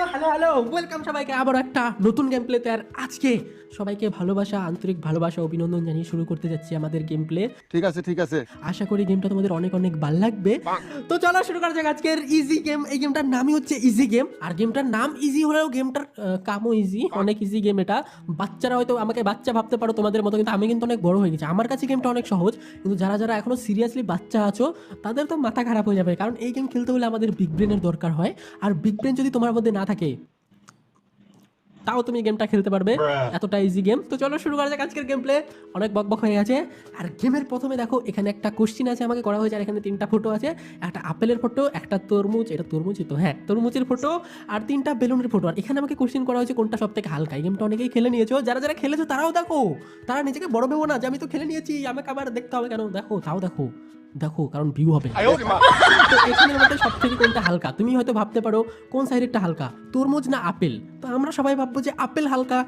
তো hello welcome সবাইকে আবার একটা নতুন গেম প্লেতে। আর আজকে সবাইকে ভালোবাসা, আন্তরিক ভালোবাসা, অভিনন্দন জানিয়ে শুরু করতে যাচ্ছি আমাদের গেম প্লে। ঠিক আছে আশা করি গেমটা তোমাদের অনেক অনেক ভালো লাগবে। তো চলো শুরু করা যাক আজকের ইজি গেম। এই গেমটার নামই হচ্ছে ইজি গেম। আর গেমটার নাম ইজি হলেও গেমটার কামও ইজি, অনেক ইজি গেম এটা। বাচ্চারা হয়তো আমাকে বাচ্চা ভাবতে পারো তোমাদের মতো, কিন্তু আমি কিন্তু অনেক বড় হয়ে গেছি। আমার কাছে গেমটা অনেক সহজ, কিন্তু যারা যারা এখনো সিরিয়াসলি বাচ্চা আছো তাদের তো মাথা খারাপ হয়ে যাবে, কারণ এই গেম খেলতে হলে আমাদের বিগ ব্রেনের দরকার হয়। আর বিগ ব্রেন যদি তোমার মধ্যে না থাকে তাও তুমি গেমটা খেলতে পারবে, এতটা ইজি গেম। তো চলো শুরু করা যাক আজকের গেম প্লে। অনেক বকবক হয়ে গেছে। আর গেমের প্রথমে দেখো এখানে একটা কোশ্চিন আছে আমাকে করা হয়েছে, আর এখানে তিনটা ফটো আছে। একটা আপেলের ফটো, একটা তরমুজ, এটা তরমুজই তো, হ্যাঁ তরমুজের ফটো, আর তিনটা বেলুনের ফটো। আর এখানে আমাকে কোশ্চিন করা হয়েছে কোনটা সব থেকে হালকা। এই গেমটা অনেকেই খেলে নিয়েছো, যারা যারা খেলেছো তারাও দেখো। তারা নিজেকে বড় ভেবো না যে আমি তো খেলে নিয়েছি, আমাকে আবার দেখতে হবে কেন। দেখো, তাও দেখো দেখো, কারণ ভিউ হবে। তো এখানের মধ্যে সব থেকে কোনটা হালকা তুমি হয়তো ভাবতে পারো কোন সাইডেরটা হালকা, তরমুজ না আপেল। তো আমরা সবাই ভাববো যে আপেল হালকা,